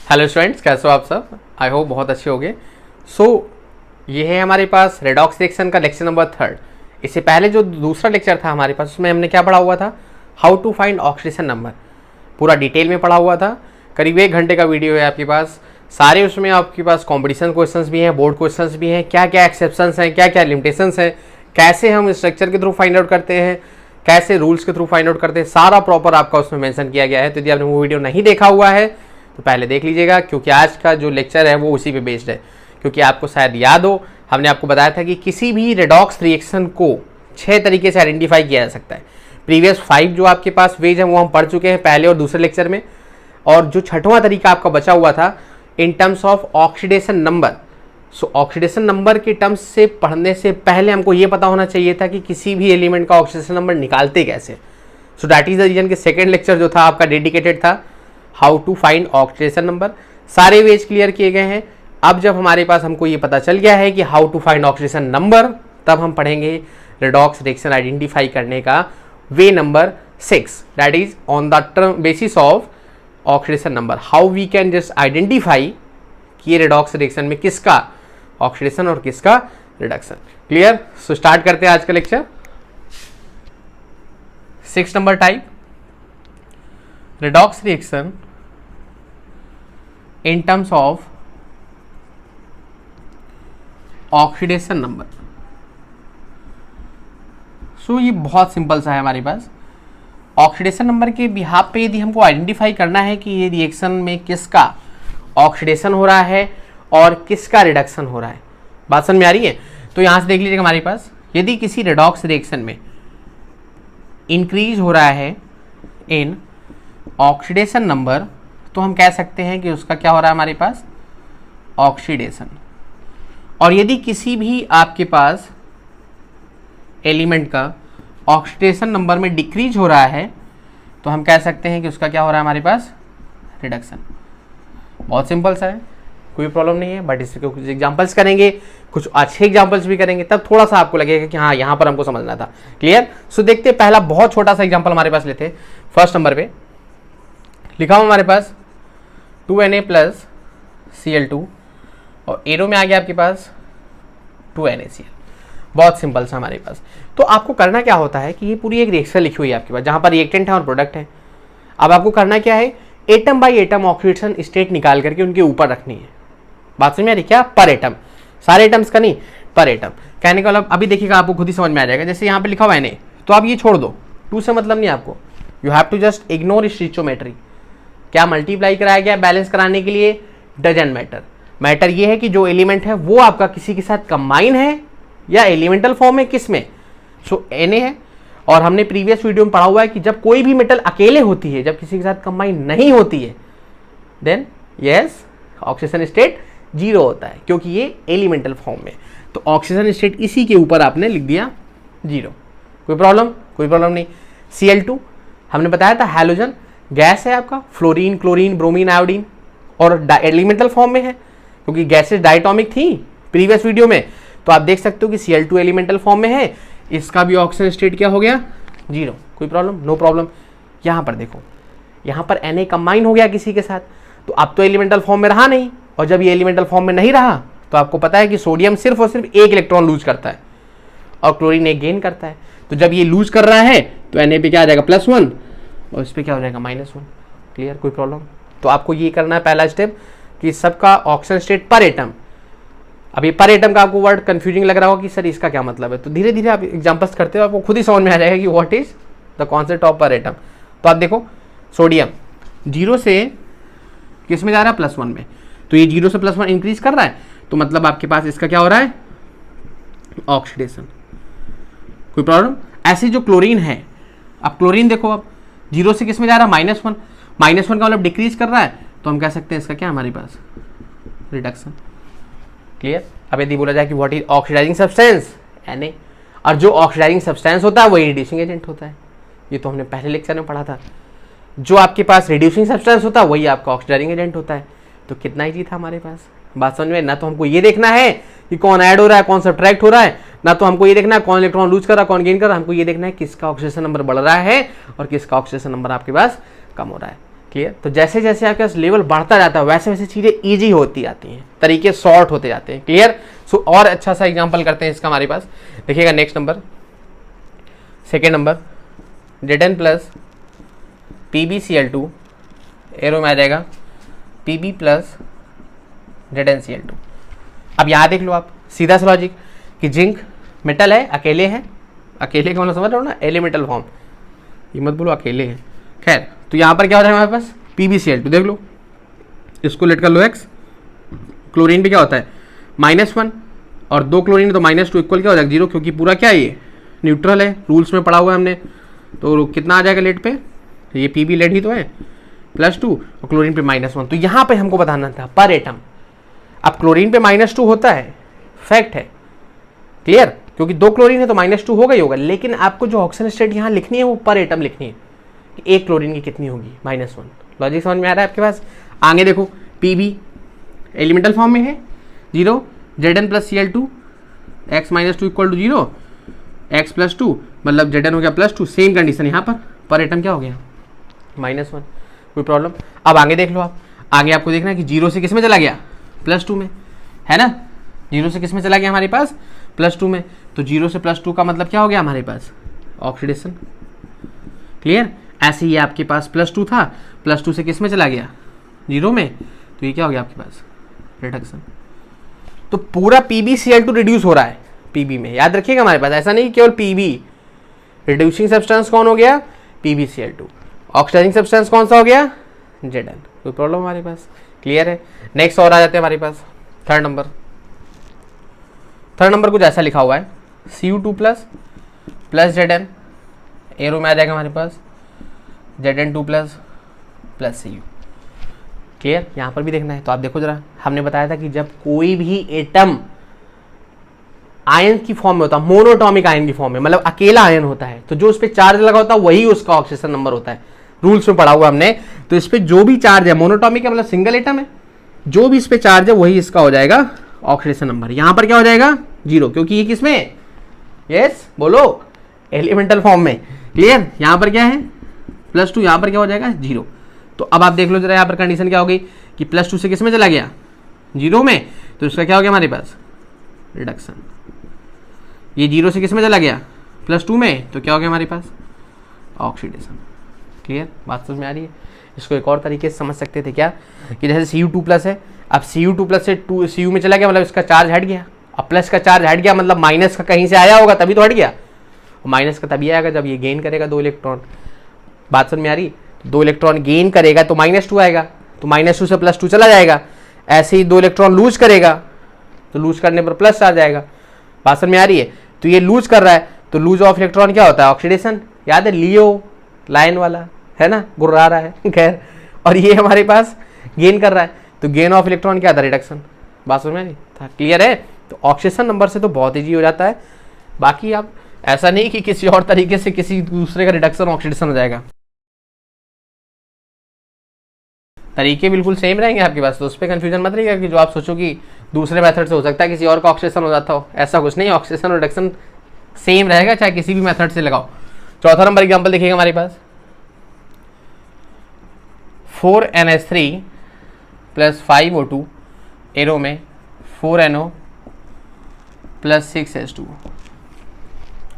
Hello students, कैसे हो आप सब? आई होप बहुत अच्छे होंगे। ये है हमारे पास रेडॉक्स रिएक्शन का लेक्चर नंबर 3। इससे पहले जो दूसरा लेक्चर था हमारे पास, उसमें हमने क्या पढ़ा हुआ था? How to find oxidation number. पूरा डिटेल में पढ़ा हुआ था। करीब 1 घंटे का वीडियो है आपके पास। सारे उसमें आपके पास कॉम्पिटिशन क्वेश्चंस भी हैं, बोर्ड क्वेश्चंस भी हैं, क्या क्या एक्सेप्शंस हैं, क्या क्या लिमिटेशंस हैं, कैसे हम स्ट्रक्चर के थ्रू फाइंड आउट करते हैं, कैसे रूल्स के थ्रू फाइंड आउट करते हैं, सारा प्रॉपर आपका उसमें मेंशन किया गया है। तो यदि आपने वो वीडियो नहीं देखा हुआ है तो पहले देख लीजिएगा, क्योंकि आज का जो लेक्चर है वो उसी पे बेस्ड है। क्योंकि आपको शायद याद हो, हमने आपको बताया था कि किसी भी रेडॉक्स रिएक्शन को 6 तरीके से आइडेंटिफाई किया जा सकता है। प्रीवियस 5 जो आपके पास वेज है वो हम पढ़ चुके हैं पहले और दूसरे लेक्चर में। और जो 6वां तरीका आपका बचा हुआ था इन terms of oxidation number. Oxidation number के टर्म्स से पढ़ने से पहले हमको ये पता होना चाहिए था कि किसी भी एलिमेंट का ऑक्सीडेशन नंबर निकालते कैसे। So that is the reason कि सेकेंड लेक्चर जो था आपका डेडिकेटेड था how to find oxidation number. सारे वेज क्लियर किए गए हैं। अब जब हमारे पास हमको ये पता चल गया है कि how to find oxidation number, तब हम पढ़ेंगे रेडॉक्स रिएक्शन आइडेंटिफाई करने का way number 6, that is on the basis of oxidation number. How we can just identify कि रेडॉक्स रिएक्शन में किसका ऑक्सीडेशन और किसका रिडक्शन। क्लियर? सो स्टार्ट करते हैं आज का lecture. 6 number type, redox reaction in terms of oxidation number. So ये बहुत सिंपल सा है हमारे पास। ऑक्सीडेशन नंबर के बिहाफ पे यदि हमको आइडेंटिफाई करना है कि ये रिएक्शन में किसका ऑक्सीडेशन हो रहा है और किसका रिडक्शन हो रहा है, बात समझ में आ रही है? तो यहां से देख लीजिएगा हमारे पास, यदि किसी रेडॉक्स रिएक्शन में इंक्रीज हो रहा है इन ऑक्सीडेशन नंबर, तो हम कह सकते हैं कि उसका क्या हो रहा है हमारे पास? ऑक्सीडेशन। और यदि किसी भी आपके पास एलिमेंट का ऑक्सीडेशन नंबर में डिक्रीज हो रहा है तो हम कह सकते हैं कि उसका क्या हो रहा है हमारे पास? रिडक्शन। बहुत सिंपल सा है, कोई प्रॉब्लम नहीं है। बट इसके कुछ एग्जांपल्स करेंगे, कुछ अच्छे एग्जांपल्स भी करेंगे, तब थोड़ा सा आपको लगेगा कि हाँ यहाँ पर हमको समझना था। क्लियर? सो देखते हैं, पहला बहुत छोटा सा एग्जांपल हमारे पास लेते हैं। फर्स्ट नंबर पे लिखा हुआ हमारे पास 2Na प्लस Cl2 और एरो में आ गया आपके पास 2NaCl। बहुत सिंपल सा हमारे पास। तो आपको करना क्या होता है कि ये पूरी एक रिएक्शन लिखी हुई है आपके पास, जहाँ पर रिएक्टेंट है और प्रोडक्ट है। अब आपको करना क्या है? Atom by atom oxidation state निकाल करके उनके ऊपर रखनी है। बात समझ में आ रही क्या? पर एटम, सारे एटम्स का नहीं, पर एटम। कहने का मतलब अभी देखिएगा, आपको खुद ही समझ में आ जाएगा। जैसे यहाँ पे लिखा हुआ है Na, तो आप ये छोड़ दो, 2 से मतलब नहीं आपको। You have to just ignore stoichiometry. क्या मल्टीप्लाई कराया गया बैलेंस कराने के लिए? Doesn't matter. मैटर ये है कि जो एलिमेंट है वो आपका किसी के साथ कंबाइन है या एलिमेंटल फॉर्म है, किस में? सो Na है। और हमने प्रीवियस वीडियो में पढ़ा हुआ है कि जब कोई भी मेटल अकेले होती है, जब किसी के साथ कंबाइन नहीं होती है, देन यस ऑक्सीजन स्टेट 0 होता है, क्योंकि ये एलिमेंटल फॉर्म में। तो ऑक्सीजन स्टेट इसी के ऊपर आपने लिख दिया 0। कोई प्रॉब्लम? कोई प्रॉब्लम नहीं। Cl2 हमने बताया था हैलोजन गैस है आपका, फ्लोरीन, क्लोरीन, ब्रोमीन, आयोडीन, और एलिमेंटल फॉर्म में है क्योंकि गैसेस डायटोमिक थी प्रीवियस वीडियो में। तो आप देख सकते हो कि Cl2 एलिमेंटल फॉर्म में है, इसका भी ऑक्सीजन स्टेट क्या हो गया? 0। कोई प्रॉब्लम? No problem. यहाँ पर देखो, यहाँ पर Na कंबाइन हो गया किसी के साथ, तो अब तो एलिमेंटल फॉर्म में रहा नहीं। और जब ये एलिमेंटल फॉर्म में नहीं रहा तो आपको पता है कि सोडियम सिर्फ और सिर्फ 1 इलेक्ट्रॉन लूज करता है और क्लोरीन 1 गेन करता है। तो जब ये लूज कर रहा है तो Na पे क्या आ जाएगा? +1 और इस पर क्या हो जाएगा? -1। क्लियर? कोई प्रॉब्लम? तो आपको ये करना है पहला स्टेप कि सबका ऑक्सीजन स्टेट पर एटम। अब ये पर एटम का आपको वर्ड कंफ्यूजिंग लग रहा होगा कि सर इसका क्या मतलब है, तो धीरे धीरे आप एग्जांपल्स करते हो आपको खुद ही समझ में आ जाएगा कि what is the concept of पर एटम। तो आप देखो, सोडियम 0 से किस में जा रहा है? +1 में। तो ये 0 से +1 इंक्रीज कर रहा है, तो मतलब आपके पास इसका क्या हो रहा है? ऑक्सीडेशन। कोई प्रॉब्लम? ऐसे जो क्लोरीन है, अब क्लोरीन देखो, अब 0 से किस में जा रहा है? -1। -1 का मतलब डिक्रीज कर रहा है, तो हम कह सकते हैं इसका क्या हमारे पास? रिडक्शन। क्लियर? अब यदि बोला जाए कि what is oxidising substance? Na। और जो ऑक्सीडाइजिंग सब्सटेंस होता है वही रिड्यूसिंग एजेंट होता है। ये तो हमने पहले लेक्चर में पढ़ा था। जो आपके पास रिड्यूसिंग सब्सटेंस होता है वही आपका ऑक्सीडाइजिंग एजेंट होता है। तो कितना ही था हमारे पास? बात समझ में? ना तो हमको ये देखना है कि कौन ऐड हो रहा है, कौन सब्ट्रैक्ट हो रहा है, ना तो हमको ये देखना है कौन इलेक्ट्रॉन लूज कर रहा है, कौन गेन कर रहा है। हमको ये देखना है किसका ऑक्सीडेशन नंबर बढ़ रहा है और किसका ऑक्सीडेशन नंबर आपके पास कम हो रहा है। क्लियर। तो जैसे जैसे आपके पास लेवल बढ़ता जाता है वैसे वैसे चीज़ें ईजी होती जाती हैं, तरीके शॉर्ट होते जाते हैं। क्लियर। सो और अच्छा सा एग्जांपल करते हैं इसका हमारे पास। देखिएगा next number, second number, Zn plus PbCl2, arrow में आ जाएगा Pb प्लस ZnCl2। अब यहाँ देख लो आप, सीधा सा लॉजिक कि जिंक मेटल है, अकेले है, अकेले का मतलब समझ रहे हो ना, एलिमेंटल फॉर्म, ये मत बोलो अकेले है। खैर, तो यहाँ पर क्या हो जाएगा हमारे पास PbCl2, देख लो, इसको लेट कर लो x। क्लोरीन पे क्या होता है -1 और 2 क्लोरीन तो -2 इक्वल क्या हो जाएगा 0, क्योंकि पूरा क्या है ये न्यूट्रल है, रूल्स में पढ़ा हुआ है हमने। तो कितना आ जाएगा लेट पे, ये Pb लेट ही तो है, +2 और क्लोरीन पे -1। तो यहाँ पे हमको बताना था पर एटम। अब क्लोरीन पे -2 होता है, फैक्ट है, क्लियर, क्योंकि 2 क्लोरीन है तो -2 होगा ही होगा। लेकिन आपको जो ऑक्सीजन स्टेट यहाँ लिखनी है वो पर एटम लिखनी है कि एक क्लोरीन की कितनी होगी, -1। लॉजिक समझ में आ रहा है आपके पास। आगे देखो, Pb एलिमेंटल फॉर्म में है 0, Zn plus Cl2, x -2 equal to 0, x plus 2 मतलब Zn हो गया +2। सेम कंडीशन यहाँ पर एटम क्या हो गया -1, कोई प्रॉब्लम। अब आगे देख लो आप, आगे आपको देखना है कि 0 से किस में चला गया, +2 में, है ना। 0 से किस में चला गया हमारे पास, +2 में। तो 0 से +2 का मतलब क्या हो गया हमारे पास, ऑक्सीडेशन। क्लियर। ऐसे ही आपके पास +2 था, +2 से किस में चला गया 0 में, तो ये क्या हो गया आपके पास रिडक्शन। तो पूरा PbCl2 रिड्यूस हो रहा है Pb में, याद रखिएगा हमारे पास, ऐसा नहीं केवल Pb। रिड्यूसिंग सब्सटेंस कौन हो गया, PbCl2। ऑक्सीडाइजिंग सब्सटेंस कौन सा हो गया, Zn। कोई प्रॉब्लम हमारे पास, क्लियर है। नेक्स्ट और आ जाते हैं हमारे पास थर्ड नंबर कुछ ऐसा लिखा हुआ है Cu2 प्लस Zn, एरो में आ जाएगा हमारे पास Zn2 प्लस Cu। क्लियर। यहाँ पर भी देखना है तो आप देखो जरा, हमने बताया था कि जब कोई भी एटम आयन की फॉर्म में होता है, मोनोटॉमिक आयन की फॉर्म में, मतलब अकेला आयन होता है, तो जो उस पर चार्ज लगा होता है वही उसका ऑक्सीजन नंबर होता है। रूल्स में पढ़ा हुआ हमने। तो इस पर जो भी चार्ज है, मोनोटॉमिक है मतलब सिंगल एटम है, जो भी इस पर चार्ज है वही इसका हो जाएगा ऑक्सीडेशन नंबर। यहाँ पर क्या हो जाएगा 0, क्योंकि ये किसमें, यस बोलो, एलिमेंटल फॉर्म में। क्लियर। यहाँ पर क्या है +2, यहाँ पर क्या हो जाएगा 0। तो अब आप देख लो जरा, यहाँ पर कंडीशन क्या हो गई कि +2 से किस में चला गया 0 में, तो इसका क्या हो गया हमारे पास रिडक्शन। ये 0 से किस में चला गया +2 में, तो क्या हो गया हमारे पास ऑक्सीडेशन। क्लियर, बात समझ में आ रही है। इसको एक और तरीके से समझ सकते थे क्या, कि जैसे Cu2 प्लस है, अब Cu2 प्लस से Cu में चला गया मतलब इसका चार्ज हट गया। अब प्लस का चार्ज हट गया मतलब माइनस का कहीं से आया होगा तभी तो हट गया, और माइनस का तभी आएगा जब ये गेन करेगा 2 इलेक्ट्रॉन। बात समझ में आ रही, 2 इलेक्ट्रॉन गेन करेगा तो -2 आएगा, तो -2 से +2 चला जाएगा। ऐसे ही 2 इलेक्ट्रॉन लूज करेगा तो लूज करने पर प्लस आ जाएगा। बात समझ में आ रही है। तो ये लूज कर रहा है तो लूज ऑफ इलेक्ट्रॉन क्या होता है ऑक्सीडेशन, याद है लियो लाइन वाला, है ना, गुर्रा रहा है खैर। और ये हमारे पास गेन कर रहा है तो गेन ऑफ इलेक्ट्रॉन क्या था रिडक्शन। बात समझ में आ रही था, क्लियर है। तो ऑक्सीडेशन नंबर से तो बहुत ईजी हो जाता है। बाकी आप ऐसा नहीं कि किसी और तरीके से किसी दूसरे का रिडक्शन ऑक्सीडेशन हो जाएगा, तरीके बिल्कुल सेम रहेंगे आपके पास। तो उस पर कंफ्यूजन मत रहिएगा कि जो आप सोचो कि दूसरे मेथड से हो सकता है किसी और का ऑक्सीडेशन हो जाता हो, ऐसा कुछ नहीं। ऑक्सीडेशन और रिडक्शन सेम रहेगा चाहे किसी भी मेथड से लगाओ। चौथा नंबर एग्जांपल देखिएगा हमारे पास 4NH3 प्लस 5O2, एरो में 4NO प्लस 6H2।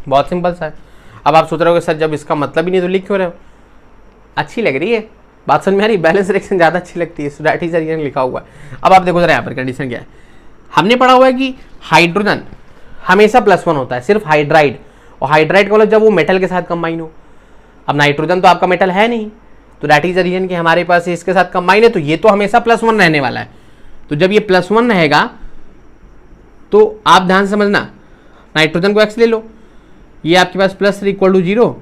बहुत सिंपल सा है। अब आप सोच रहे हो सर जब इसका मतलब ही नहीं तो लिख क्यों रहे हो, अच्छी लग रही है, बात समझ में आ रही। बैलेंस रिएक्शन ज़्यादा अच्छी लगती है, सो दैट इज रीजन लिखा हुआ है। अब आप देखो जरा यहाँ पर कंडीशन क्या है। हमने पढ़ा हुआ है कि हाइड्रोजन हमेशा +1 होता है, सिर्फ हाइड्राइड, और हाइड्राइड का मतलब जब वो मेटल के साथ कंबाइन हो। अब नाइट्रोजन तो आपका मेटल है नहीं, तो दैट इज द रीजन कि हमारे पास इसके साथ कंबाइन है, तो ये तो हमेशा +1 रहने वाला है। तो जब ये +1 रहेगा तो आप ध्यान समझना, नाइट्रोजन को x ले लो, ये आपके पास +3 इक्वल टू 0,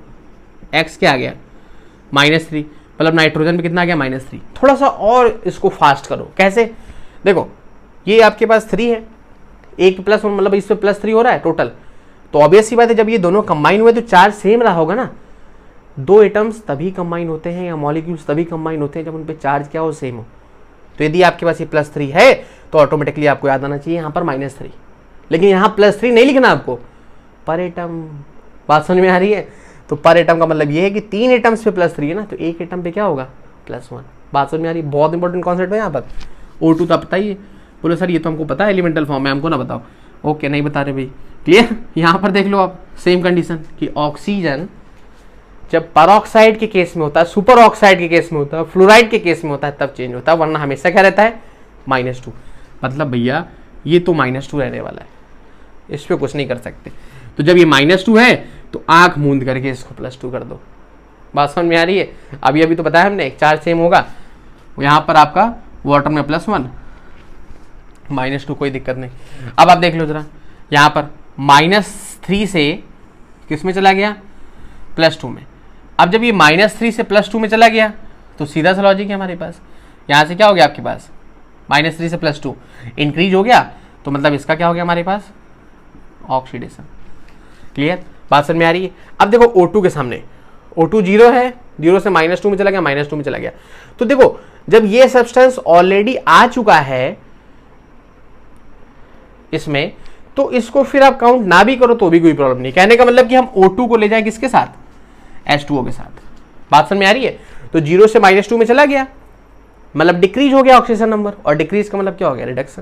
x क्या आ गया -3, मतलब नाइट्रोजन पे कितना आ गया -3। थोड़ा सा और इसको फास्ट करो, कैसे, देखो ये आपके पास 3 है, एक +1 मतलब इस पे +3 हो रहा है टोटल। तो ऑब्वियस सी बात है जब ये दोनों कंबाइन हुए तो चार्ज सेम रहा होगा ना। 2 एटम्स तभी कंबाइन होते हैं या मॉलिक्यूल्स तभी कंबाइन होते हैं जब उन पे चार्ज क्या हो, सेम हो। तो यदि आपके पास ये +3 है तो ऑटोमेटिकली आपको याद आना चाहिए यहाँ पर -3, लेकिन यहाँ +3 नहीं लिखना आपको, पर एटम। बात समझ में आ रही है। तो पर एटम का मतलब ये है कि 3 एटम्स पे +3 है ना, तो एक एटम पे क्या होगा, +1। बात समझ में आ रही है? बहुत इंपॉर्टेंट कॉन्सेप्ट है यहाँ पर। O2 तो पता ही है। बोलो सर ये तो हमको पता है एलिमेंटल फॉर्म है, हमको ना बताओ। ओके नहीं बता रहे भाई, क्लियर। यहाँ पर देख लो आप सेम कंडीशन कि ऑक्सीजन जब परऑक्साइड के केस में होता है, सुपर ऑक्साइड के केस में होता है, फ्लोराइड के केस में होता है तब चेंज होता है, वरना हमेशा क्या रहता है -2। मतलब भैया ये तो -2 रहने वाला है, इस पर कुछ नहीं कर सकते। तो जब ये -2 है तो आंख मूंद करके इसको +2 कर दो। बात समझ में आ रही है? अभी तो बताया हमने, एक चार्ज सेम होगा, यहाँ पर आपका वाटर में +1 -2, कोई दिक्कत नहीं। अब आप देख लो जरा, यहाँ पर -3 से किस में चला गया, +2 में। अब जब ये -3 से +2 में चला गया तो सीधा सा लॉजिक है हमारे पास, यहाँ से क्या हो गया आपके पास, -3 से +2 इंक्रीज हो गया, तो मतलब इसका क्या हो गया हमारे पास, ऑक्सीडेशन। क्लियर? बात समझ में आ रही है? अब देखो O2 के सामने, O2 0 है, 0 से -2 में चला गया, -2 में चला गया। तो देखो जब ये सब्सटेंस ऑलरेडी आ चुका है इसमें, तो इसको फिर आप काउंट ना भी करो तो भी कोई प्रॉब्लम नहीं। कहने का मतलब कि हम O2 को ले जाए किसके साथ, H2O के साथ। बात समझ में आ रही है? तो 0 से -2 में चला गया, मतलब डिक्रीज हो गया ऑक्सीजन नंबर, और डिक्रीज का मतलब क्या हो गया, रिडक्शन।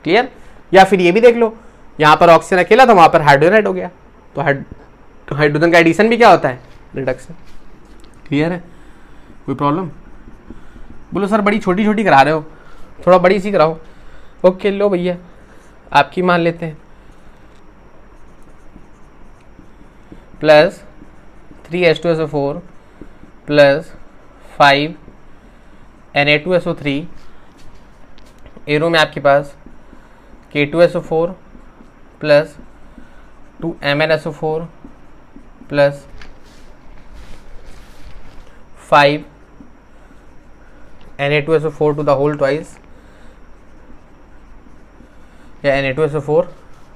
क्लियर? या फिर ये भी देख लो, यहाँ पर ऑक्सीजन अकेला था, वहां पर हाइड्रोजन ऐड हो गया, तो हाइड्रोजन का एडिशन भी क्या होता है, रिडक्शन। क्लियर है? कोई प्रॉब्लम? बोलो सर बड़ी छोटी छोटी करा रहे हो, थोड़ा बड़ी सी कराओ। ओके लो भैया आपकी मान लेते हैं, +3H2SO4 +5 Na2SO3, एरो में आपके पास K2SO4 +2 MnSO4 +5 Na2SO4 to the whole twice, या Na2SO4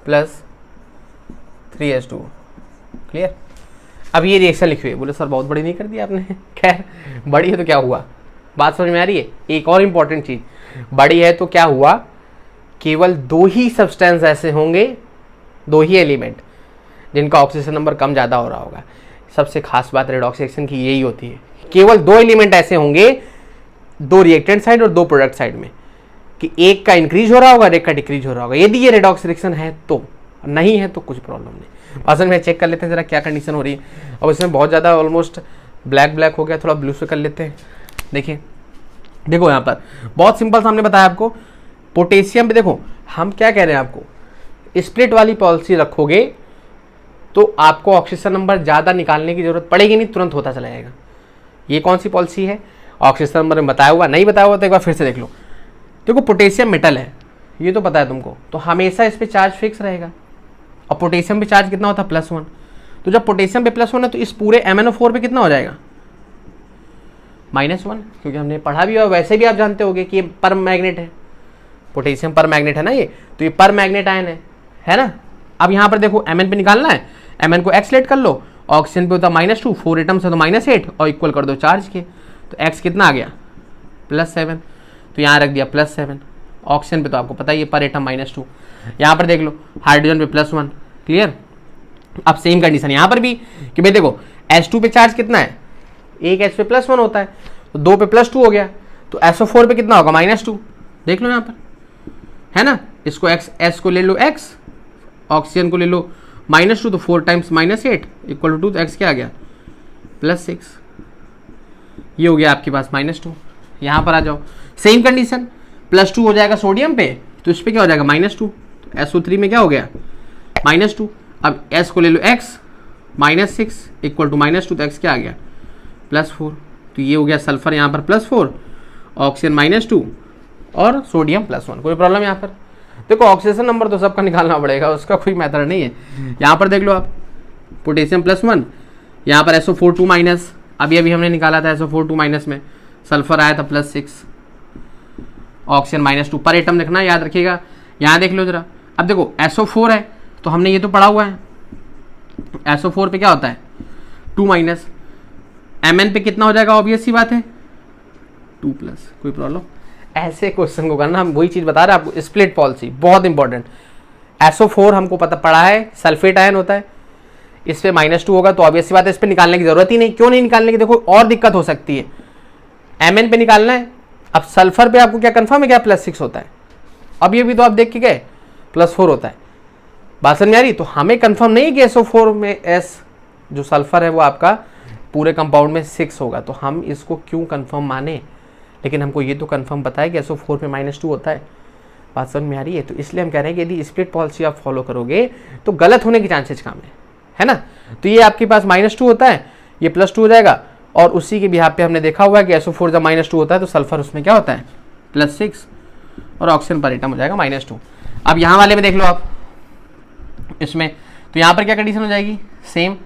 +3H2। क्लियर? अब ये रिएक्शन लिखी हुई है। बोले सर बहुत बड़ी नहीं कर दी आपने। खैर बड़ी है तो क्या हुआ, बात समझ में आ रही है? एक और इंपॉर्टेंट चीज, बड़ी है तो क्या हुआ, केवल 2 ही सब्सटेंस ऐसे होंगे, 2 ही एलिमेंट जिनका ऑक्सीजन नंबर कम ज़्यादा हो रहा होगा। सबसे खास बात रेडॉक्स रिएक्शन की यही होती है, केवल 2 एलिमेंट ऐसे होंगे, 2 रिएक्टेंट साइड और 2 प्रोडक्ट साइड में, कि एक का इंक्रीज हो रहा होगा और एक का डिक्रीज हो रहा होगा। यदि ये रेडॉक्स रिएक्शन है तो, नहीं है तो कुछ प्रॉब्लम नहीं। असल में चेक कर लेते हैं जरा क्या कंडीशन हो रही है। अब इसमें बहुत ज़्यादा ऑलमोस्ट ब्लैक हो गया, थोड़ा ब्लू से कर लेते हैं। देखिए देखो यहाँ पर बहुत सिंपल सा हमने बताया आपको, पोटेशियम पे देखो हम क्या कह रहे हैं आपको, स्प्लिट वाली पॉलिसी रखोगे तो आपको ऑक्सीजन नंबर ज़्यादा निकालने की जरूरत पड़ेगी नहीं, तुरंत होता चला जाएगा। ये कौन सी पॉलिसी है, ऑक्सीजन नंबर में बताया हुआ, नहीं बताया हुआ तो एक बार फिर से देख लो। देखो पोटेशियम मेटल है, ये तो पता है तुमको, तो हमेशा इस पर चार्ज फिक्स रहेगा, और पोटेशियम पे चार्ज कितना होता है, +1। तो जब पोटेशियम पे +1 है तो इस पूरे MnO4 पे कितना हो जाएगा, -1, क्योंकि हमने पढ़ा भी हुआ, वैसे भी आप जानते होगे कि ये पर मैग्नेट है, पोटेशियम पर मैग्नेट है ना ये, तो ये पर मैग्नेट आयन है ना। अब यहाँ पर देखो Mn पे निकालना है, Mn को x लेट कर लो, ऑक्सीजन पे होता है -2, 4 एटम्स है तो -8, और इक्वल कर दो चार्ज के, तो x कितना आ गया, +7, तो यहाँ रख दिया +7। ऑक्सीजन पे तो आपको पता ही है पर एटम -2। यहाँ पर देख लो हाइड्रोजन पे +1। क्लियर? अब सेम कंडीशन यहाँ पर भी कि भाई देखो H2 पे चार्ज कितना है, एक H पे +1 होता है, तो 2 पे +2 हो गया, तो SO4 पे कितना होगा, -2। देख लो यहाँ पर, है ना। इसको S को ले लो x, ऑक्सीजन को ले लो -2, तो 4 टाइम्स -8 इक्वल टू 2, तो x क्या आ गया, +6। ये हो गया आपके पास -2। यहाँ पर आ जाओ, सेम कंडीशन, +2 हो जाएगा सोडियम पे, तो इस पे क्या हो जाएगा, -2, तो SO3 में क्या हो गया, -2। अब S को ले लो x, -6 इक्वल टू -2, तो x क्या आ गया, +4। तो ये हो गया सल्फर यहाँ पर +4, ऑक्सीजन -2 और सोडियम +1। कोई प्रॉब्लम यहाँ पर? देखो ऑक्सीजन नंबर तो सबका निकालना पड़ेगा, उसका कोई मेथड नहीं है। यहाँ पर देख लो आप, पोटेशियम +1, यहाँ पर SO4 2-, अभी हमने निकाला था SO4 2- में सल्फर आया था +6, ऑक्सीजन -2, पर एटम लिखना याद रखिएगा। यहाँ देख लो जरा, अब देखो SO4 है तो हमने ये तो पढ़ा हुआ है, SO4 पे क्या होता है, 2-, Mn पे कितना हो जाएगा, ऑब्वियस सी बात है 2+। कोई प्रॉब्लम? ऐसे क्वेश्चन को करना, हम वही चीज बता रहे हैं आपको, स्प्लिट पॉलिसी बहुत इंपॉर्टेंट। SO4 हमको पता पड़ा है सल्फेट आयन होता है, इस पे -2 होगा तो ऑब्वियस सी बात है इस पे निकालने की जरूरत ही नहीं। क्यों नहीं निकालने की, देखो और दिक्कत हो सकती है, Mn पे निकालना है। अब सल्फर पे आपको क्या कंफर्म है क्या +6 होता है, अब ये भी तो आप देख के गए +4 होता है, बात समझ में आ रही। तो हमें कंफर्म नहीं है कि SO4 में S जो सल्फर है वो आपका पूरे कंपाउंड में 6 होगा, तो हम इसको क्यों कंफर्म माने, लेकिन हमको ये तो कंफर्म पता है कि SO4 पे -2 होता है, बात समझ में आ रही है। तो इसलिए हम कह रहे हैं कि यदि स्प्लिट पॉलिसी आप फॉलो करोगे तो गलत होने के चांसेस कम है ना। तो ये आपके पास -2 होता है, ये +2 हो जाएगा, और उसी के बिहाफ पे हमने देखा हुआ है कि SO4 जब -2 होता है तो सल्फर उसमें क्या होता है +6, और ऑक्सीजन पर एटम हो जाएगा -2। अब यहाँ वाले में देख लो आप इसमें, तो यहाँ पर क्या कंडीशन हो जाएगी सेम,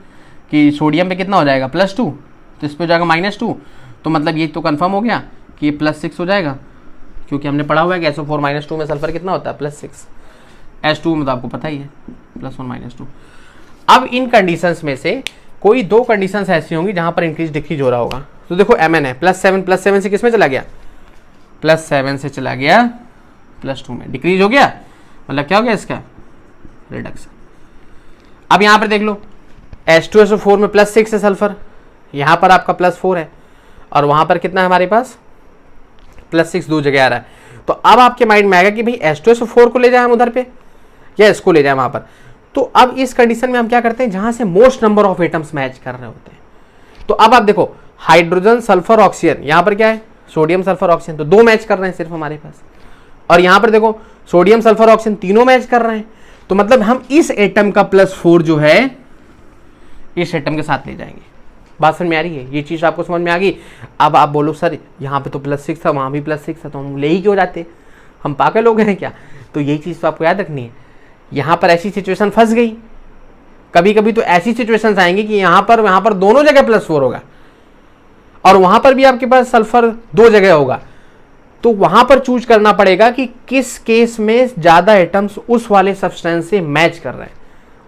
कि सोडियम पे कितना हो जाएगा +2, तो इस पर हो जाएगा -2, तो मतलब ये तो कंफर्म हो गया कि ये +6 हो जाएगा, क्योंकि हमने पढ़ा हुआ है कि SO4 -2 में सल्फर कितना होता है +6, H2 में तो आपको पता ही है +1 -2। अब इन कंडीशंस में से कोई 2 कंडीशंस ऐसी होंगी जहां पर इंक्रीज डिक्रीज हो रहा होगा। तो देखो Mn है +7 से किस में चला गया, +7 से चला गया +2 में, डिक्रीज हो गया, मतलब क्या हो गया इसका रिडक्शन। अब यहां पर देख लो H2SO4 में +6 है सल्फर, यहां पर आपका +4 है, और वहां पर कितना है हमारे पास +6, 2 जगह आ रहा है। तो अब आपके माइंड में आएगा कि भाई H2SO4 को ले जाए हम उधर पे या इसको ले जाए वहां पर। तो अब इस कंडीशन में हम क्या करते हैं, जहां से most number of atoms match कर रहे होते हैं। तो अब आप देखो हाइड्रोजन सल्फर ऑक्सीजन, यहां पर क्या है सोडियम सल्फर ऑक्सीजन, तो 2 मैच कर रहे हैं सिर्फ हमारे पास, और यहां पर देखो सोडियम सल्फर ऑक्सीजन तीनों मैच कर रहे हैं। तो मतलब हम इस एटम का +4 जो है इस एटम के साथ ले जाएंगे, बात समझ में आ रही है, ये चीज आपको समझ में आ गई। अब आप बोलो सर यहाँ पे तो +6 था, वहां भी +6 था, तो हम ले ही क्यों जाते, हम पागल लोग हैं क्या। तो यही चीज तो आपको याद रखनी है। यहां पर ऐसी सिचुएशन फंस गई, कभी कभी तो ऐसी सिचुएशंस आएंगी कि यहां पर दोनों जगह +4 होगा, और वहां पर भी आपके पास सल्फर 2 जगह होगा, तो वहां पर चूज करना पड़ेगा कि किस केस में ज्यादा एटम्स उस वाले सब्सटेंस से मैच कर रहे हैं,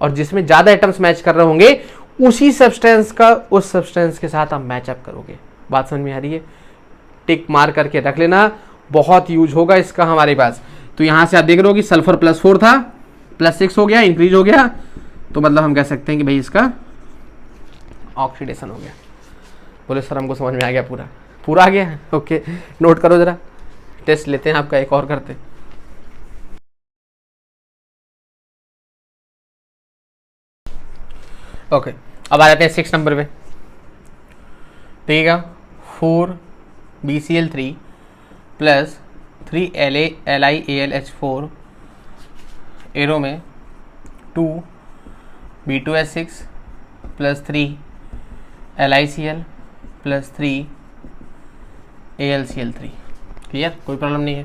और जिसमें ज्यादा एटम्स मैच कर रहे होंगे उसी सब्सटेंस का उस सब्सटेंस के साथ आप मैचअप करोगे, बात समझ में आ रही है। टिक मार करके रख लेना, बहुत यूज होगा इसका हमारे पास। तो यहां से आप देख रहे हो कि सल्फर +4 था, +6 हो गया, इंक्रीज हो गया, तो मतलब हम कह सकते हैं कि भाई इसका ऑक्सीडेशन हो गया। बोले सर हमको समझ में आ गया, पूरा आ गया, ओके नोट करो जरा, टेस्ट लेते हैं आपका एक और करते हैं। ओके अब आ जाते हैं 6 नंबर पे, देखिएगा 4BCl3 + 3LiAlH4 एरो में 2B2S6 + 3LiCl + 3AlCl3, क्लियर, कोई प्रॉब्लम नहीं है।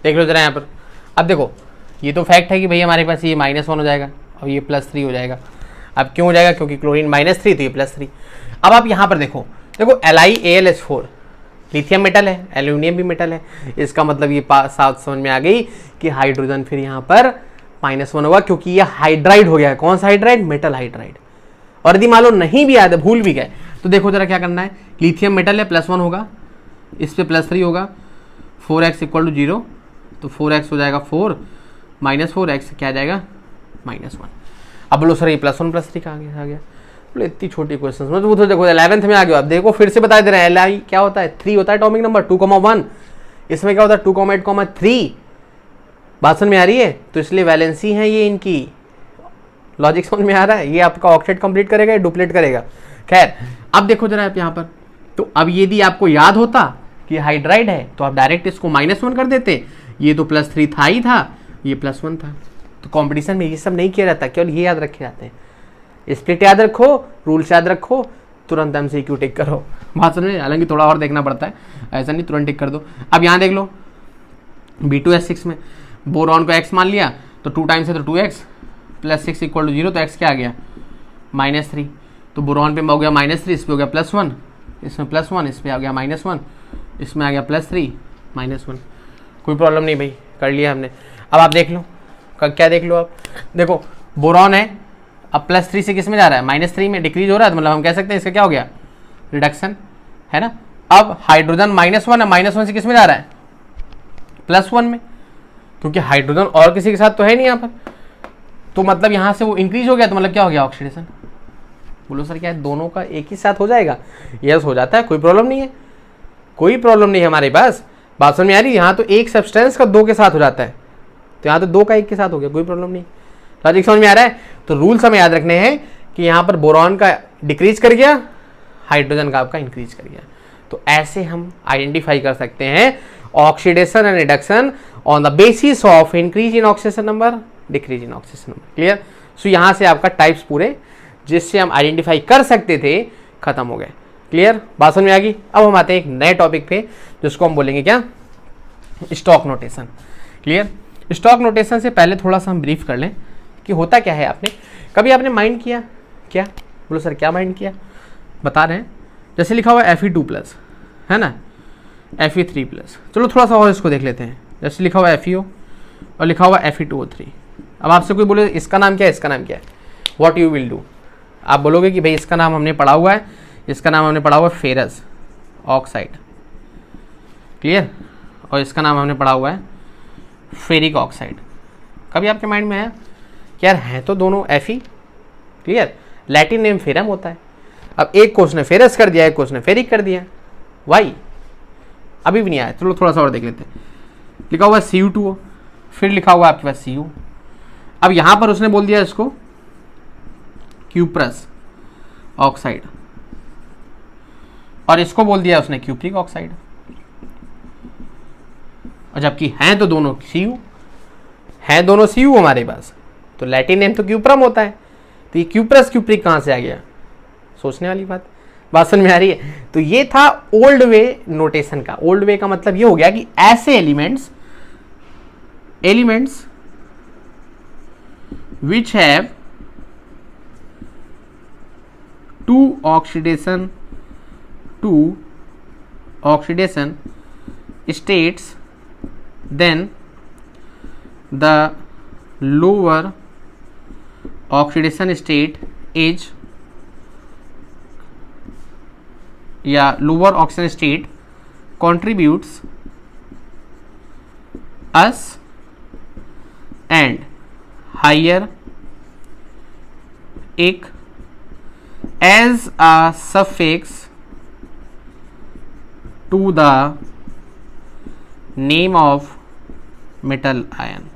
देख लो जरा यहाँ पर, अब देखो ये तो फैक्ट है कि भाई हमारे पास ये -1 हो जाएगा और ये +3 हो जाएगा। अब क्यों हो जाएगा, क्योंकि क्लोरीन -3 तो ये +3। अब आप यहाँ पर देखो LiAlH4 लिथियम मेटल है, एल्यूमिनियम भी मेटल है, इसका मतलब ये साफ समझ में आ गई कि हाइड्रोजन फिर यहाँ पर -1 होगा, क्योंकि ये हाइड्राइड हो गया है। कौन सा हाइड्राइड, मेटल हाइड्राइड। और यदि मान लो नहीं भी याद है, भूल भी गए, तो देखो जरा क्या करना है, लिथियम मेटल है +1 होगा, इस पे +3 होगा, 4x = 0, तो 4x हो जाएगा 4 -4x क्या आ जाएगा -1। अब बोलो सर ये +1 +3 कहाँ आ गया, बोले इतनी छोटी क्वेश्चन मतलब वो तो देखो 11th में आ गया। अब देखो फिर से बता दे रहे हैं, Li क्या होता है 3 होता है एटॉमिक नंबर 2,1, इसमें क्या होता है 2,8,3, बात समझ में आ रही है। तो इसलिए वैलेंसी है ये, इनकी लॉजिक समझ में आ रहा है। ये आपका ऑक्टेट कंप्लीट करेगा या डुप्लेट करेगा। खैर अब देखो जरा आप यहाँ पर, तो अब यदि आपको याद होता कि हाइड्राइड है तो आप डायरेक्ट इसको -1 कर देते, ये तो +3 था ही था, ये +1 था। तो कंपटीशन में ये सब नहीं किया जाता, केवल ये याद रखे जाते हैं। स्प्लिट याद रखो, रूल्स याद रखो, तुरंत MCQ टिक करो, बात समझ में। हालांकि थोड़ा और देखना पड़ता है, ऐसा नहीं तुरंत टिक कर दो। अब यहाँ देख लो B2S6 में बोरॉन को x मान लिया, तो 2 टाइम्स है तो 2x + 6 = 0, तो x क्या आ गया -3, तो बोरॉन पे हो गया -3, इस पे हो गया +1, इसमें +1, इस पे आ गया -1, इसमें आ गया +3 -1। कोई प्रॉब्लम नहीं भाई, कर लिया हमने। अब आप देख लो क्या देख लो, आप देखो बोरॉन है, अब +3 से किस में जा रहा है -3 में, डिक्रीज हो रहा है, तो मतलब हम कह सकते हैं इसका क्या हो गया रिडक्शन, है ना। अब हाइड्रोजन -1 है, -1 से किस में जा रहा है +1 में, क्योंकि हाइड्रोजन और किसी के साथ तो है नहीं यहाँ पर, तो मतलब यहाँ से वो इंक्रीज हो गया, तो मतलब क्या हो गया ऑक्सीडेशन। बोलो सर क्या है दोनों का एक ही साथ हो जाएगा, यस हो जाता है, कोई प्रॉब्लम नहीं है। कोई प्रॉब्लम नहीं है हमारे पास। बात समझ में आ रही है? यहाँ तो एक सब्सटेंस का दो के साथ हो जाता है, तो यहाँ तो दो का एक के साथ हो गया, कोई प्रॉब्लम नहीं। लॉजिक समझ में आ रहा है? तो रूल्स हमें याद रखने हैं कि यहाँ पर बोरॉन का डिक्रीज कर गया, हाइड्रोजन का आपका इंक्रीज कर गया। तो ऐसे हम आइडेंटिफाई कर सकते हैं oxidation and reduction on the basis of increase in oxidation number, decrease in oxidation number. Clear? So यहाँ से आपका टाइप्स पूरे जिससे हम आइडेंटिफाई कर सकते थे खत्म हो गए। क्लियर? बात समझ में आ गई? अब हम आते हैं एक नए टॉपिक पे जिसको हम बोलेंगे क्या, stock notation. Clear? Stock notation से पहले थोड़ा सा हम ब्रीफ कर लें कि होता क्या है। कभी आपने माइंड किया क्या? बोलो सर क्या माइंड किया? बता रहे हैं, जैसे लिखा हुआ है Fe2+ है ना, Fe3+। चलो थोड़ा सा और इसको देख लेते हैं। जैसे लिखा हुआ है FeO और लिखा हुआ है Fe2O3। अब आपसे कोई बोले इसका नाम क्या है, इसका नाम क्या है, व्हाट यू विल डू? आप बोलोगे कि भाई इसका नाम हमने पढ़ा हुआ है, इसका नाम हमने पढ़ा हुआ है फेरस ऑक्साइड। क्लियर? और इसका नाम हमने पढ़ा हुआ है फेरिक ऑक्साइड। कभी आपके माइंड में आया कि यार हैं तो दोनों Fe? Clear? Latin name ferrum होता है। अब एक को उसने फेरस कर दिया, एक को उसने फेरिक कर दिया, वाई? अभी भी नहीं आया। चलो थोड़ा सा और देख लेते हैं। लिखा हुआ है Cu2O, फिर लिखा हुआ है आपके पास Cu। अब यहां पर उसने बोल दिया इसको क्यूप्रस ऑक्साइड और इसको बोल दिया उसने क्यूप्रिक ऑक्साइड, और जबकि हैं तो दोनों Cu, हैं दोनों Cu हमारे पास, तो लैटिन नेम तो क्यूप्रम होता है, तो ये क्यूप्रस क्यूप्रिक कहां से आ गया? सोचने वाली बात समझ में आ रही है? तो ये था ओल्ड वे नोटेशन का। ओल्ड वे का मतलब ये हो गया कि ऐसे elements which have to oxidation states, then the lower oxidation state is lower oxidation state contributes us and higher एक as a suffix to the name of metal ion।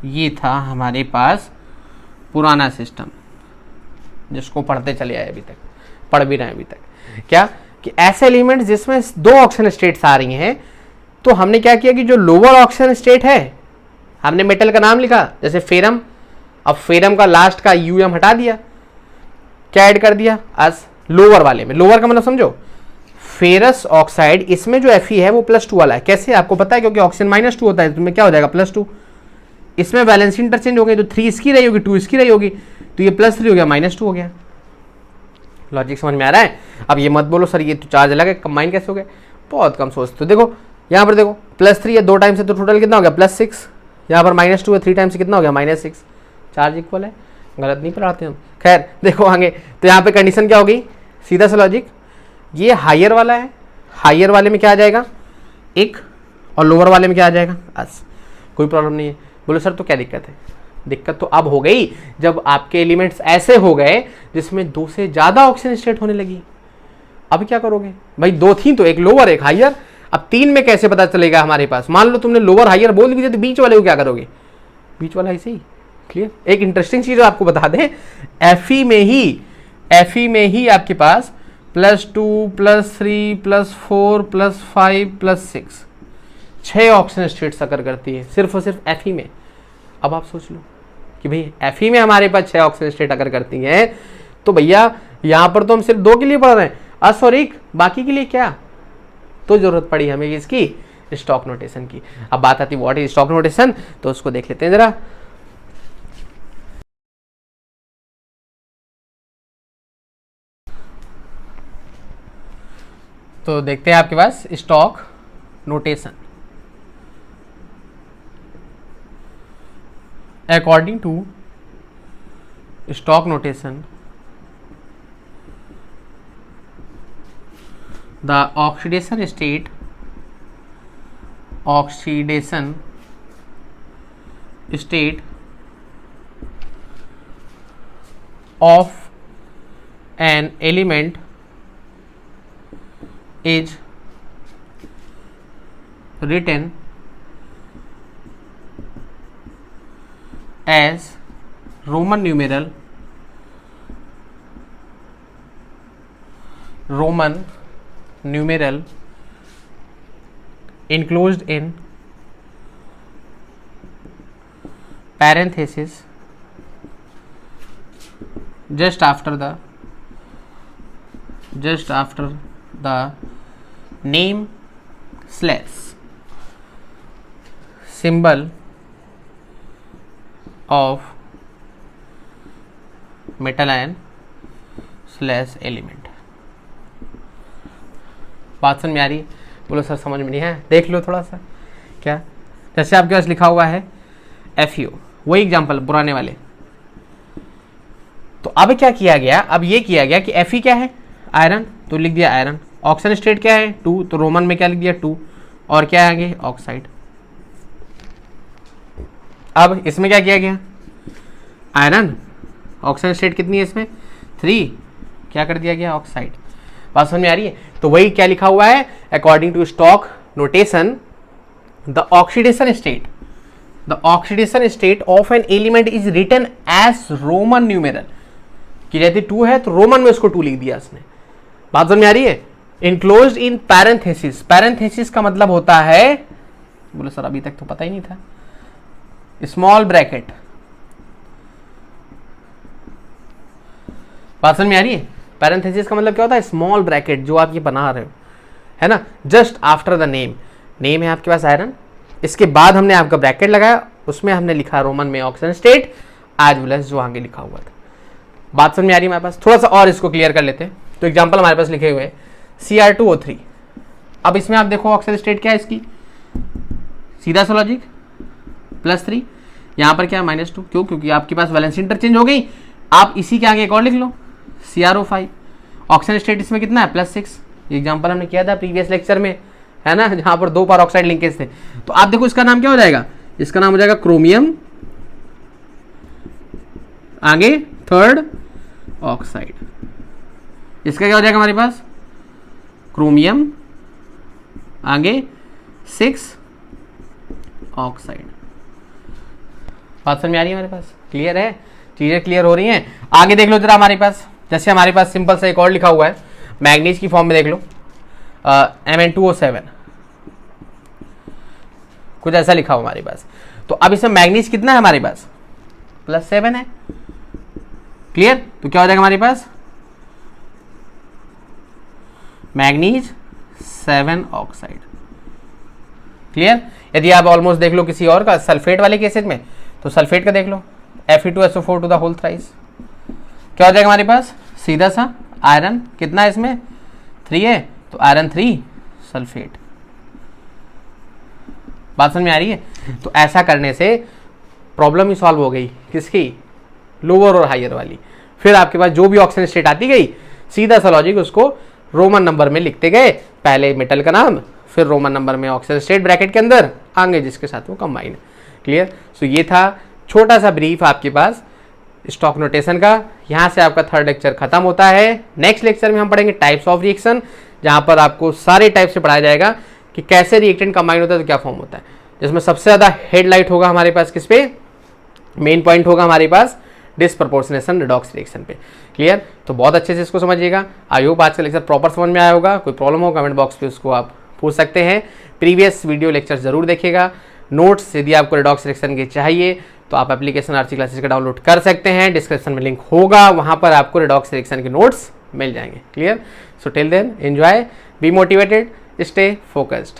ये था हमारे पास पुराना सिस्टम जिसको पढ़ते चले आए, अभी तक पढ़ भी रहे हैं अभी तक। क्या कि ऐसे एलिमेंट्स जिसमें दो ऑक्सीजन स्टेट्स आ रही हैं, तो हमने क्या किया कि जो लोअर ऑक्सीजन स्टेट है हमने मेटल का नाम लिखा, जैसे फेरम। अब फेरम का लास्ट का यूएम हटा दिया, क्या ऐड कर दिया अस लोअर वाले में। लोअर का मतलब समझो, फेरस ऑक्साइड, इसमें जो Fe है वो +2 वाला है। कैसे आपको पता है? क्योंकि ऑक्सीजन -2 होता है, तो में क्या हो जाएगा +2। इसमें वैलेंसी इंटरचेंज हो गई, तो 3 इसकी रही होगी, 2 इसकी रही होगी, तो ये +3 हो गया, -2 हो गया। लॉजिक समझ में आ रहा है? अब ये मत बोलो सर ये तो चार्ज अलग है, कंबाइन कैसे हो गए? बहुत कम सोचते। तो देखो यहाँ पर देखो +3 है 2 टाइम से, तो टोटल कितना हो गया +6। यहाँ पर -2 है 3 टाइम से, कितना हो गया -6। चार्ज इक्वल है, गलत नहीं पढ़ाते हम। खैर देखो आगे, तो यहाँ पे कंडीशन क्या होगी? सीधा सा लॉजिक, ये हायर वाला है, हायर वाले में क्या आ जाएगा 1, और लोअर वाले में क्या आ जाएगा बस, कोई प्रॉब्लम नहीं है। बोलो सर तो क्या दिक्कत है? दिक्कत तो अब हो गई जब आपके एलिमेंट्स ऐसे हो गए जिसमें 2 से ज़्यादा ऑक्सीजन स्टेट होने लगी। अब क्या करोगे भाई? 2 थी तो एक लोअर एक हायर, अब 3 में कैसे पता चलेगा हमारे पास? मान लो तुमने लोअर हायर बोल दिया, तो बीच वाले को क्या करोगे? बीच वाला ऐसे ही। क्लियर? एक इंटरेस्टिंग चीज आपको बता दें, Fe में ही आपके पास +2 +3 +4 +5 +6 6 ऑक्सीजन स्टेट्स अकर करती है सिर्फ और सिर्फ Fe में। अब आप सोच लो कि भाई Fe में हमारे पास 6 ऑक्सीजन स्टेट अकर करती हैं, तो भैया यहां पर तो हम सिर्फ 2 के लिए पढ़ रहे हैं, अस और एक, बाकी के लिए क्या? तो जरूरत पड़ी हमें इसकी स्टॉक नोटेशन की। अब बात आती व्हाट इज स्टॉक नोटेशन, तो उसको देख लेते हैं जरा। तो देखते हैं आपके पास stock notation. According to stock notation, the oxidation state of an element is written as Roman numeral enclosed in parenthesis just after the name slash symbol of metal ion slash element। बात समझ में आ रही है? बोलो sir समझ में नहीं है, देख लो थोड़ा सा। क्या? जैसे आपके पास लिखा हुआ है FeO, वही एग्जाम्पल पुराने वाले। तो अब क्या किया गया, अब ये किया गया कि Fe क्या है, आयरन, तो लिख दिया आयरन। ऑक्सीजन स्टेट क्या है 2, तो रोमन में क्या लिख दिया 2, और क्या है आगे ऑक्साइड। अब इसमें क्या किया गया, आयरन, ऑक्सीजन स्टेट कितनी है इसमें 3, क्या कर दिया गया ऑक्साइड। बात समझ में आ रही है? तो वही क्या लिखा हुआ है, according to stock notation the oxidation state of an element is written as Roman numeral, कि जैसे 2 है तो रोमन में उसको 2 लिख दिया इसने। बात समझ में आ रही है? इनक्लोज्ड इन पैरेंथेसिस, पैरेंथेसिस का मतलब होता है, बोलो सर अभी तक तो पता ही नहीं था, स्मॉल ब्रैकेट। बात समझ में आ रही है? पैरेंथेसिस का मतलब क्या होता है, स्मॉल ब्रैकेट जो आप ये बना रहे हो, है ना, just after the name. Name है आपके पास आयरन, इसके बाद हमने आपका ब्रैकेट लगाया, उसमें हमने लिखा रोमन में oxygen state as well as जो आगे लिखा हुआ था। बात समझ में आ रही है हमारे पास? थोड़ा सा और इसको क्लियर कर लेते हैं। तो एग्जांपल हमारे पास लिखे हुए हैं Cr2O3। अब इसमें आप देखो ऑक्सीजन स्टेट क्या है इसकी, सीधा सा लॉजिक +3, यहाँ पर क्या है -2, क्यों, क्योंकि आपके पास वैलेंसी इंटरचेंज हो गई। आप इसी के आगे एक और लिख लो CrO5। ऑक्सीजन स्टेट इसमें कितना है +6, एग्जाम्पल हमने किया था प्रीवियस लेक्चर में, है ना, जहाँ पर 2 बार ऑक्साइड लिंकेज थे। तो आप देखो इसका नाम क्या हो जाएगा, इसका नाम हो जाएगा क्रोमियम, आगे 3rd ऑक्साइड। इसका क्या हो जाएगा हमारे पास, क्रोमियम, आगे 6 ऑक्साइड। बात समझ में आ रही है हमारे पास? क्लियर है? चीजें क्लियर हो रही हैं? आगे देख लो जरा हमारे पास, जैसे हमारे पास सिंपल सा एक और लिखा हुआ है मैग्नीज की फॉर्म में, देख लो Mn2O7, कुछ ऐसा लिखा हुआ हमारे पास। तो अब इसमें मैग्नीज कितना है हमारे पास, +7 है। क्लियर? तो क्या हो जाएगा हमारे पास, मैग्नीज 7 ऑक्साइड। क्लियर? यदि आप ऑलमोस्ट देख लो किसी और का, सल्फेट वाले केसेज में, तो सल्फेट का देख लो Fe2SO4 to the whole thrice, क्या हो जाएगा हमारे पास, सीधा सा आयरन कितना है इसमें 3 है, तो आयरन 3 सल्फेट। बात समझ में आ रही है? तो ऐसा करने से प्रॉब्लम ही सॉल्व हो गई, किसकी, लोअर और हायर वाली। फिर आपके पास जो भी ऑक्सीजन स्टेट आती गई, सीधा सा लॉजिक उसको रोमन नंबर में लिखते गए, पहले मेटल का नाम, फिर रोमन नंबर में ऑक्सीजन स्टेट ब्रैकेट के अंदर, आगे जिसके साथ वो कंबाइन। क्लियर? सो ये था छोटा सा ब्रीफ आपके पास स्टॉक नोटेशन का। यहाँ से आपका 3rd लेक्चर खत्म होता है। नेक्स्ट लेक्चर में हम पढ़ेंगे टाइप्स ऑफ रिएक्शन, जहाँ पर आपको सारे टाइप से पढ़ाया जाएगा कि कैसे रिएक्टेंट कंबाइन होता है, तो क्या फॉर्म होता है, जिसमें सबसे ज़्यादा हेडलाइट होगा हमारे पास किस पे, मेन पॉइंट होगा हमारे पास डिसप्रपोर्शनेशन रिडॉक्स रिएक्शन पे। क्लियर? तो बहुत अच्छे से इसको समझिएगा। आई होप आज का लेक्चर प्रॉपर समझ में आया होगा। कोई प्रॉब्लम हो कमेंट बॉक्स पे उसको आप पूछ सकते हैं। प्रीवियस वीडियो लेक्चर जरूर देखिएगा। नोट्स यदि आपको रिडॉक्स रिएक्शन के चाहिए तो आप एप्लीकेशन आरसी क्लासेस का डाउनलोड कर सकते हैं, डिस्क्रिप्शन में लिंक होगा, वहां पर आपको रिडॉक्स रिएक्शन के नोट्स मिल जाएंगे। Clear? So till then enjoy, be motivated, stay focused.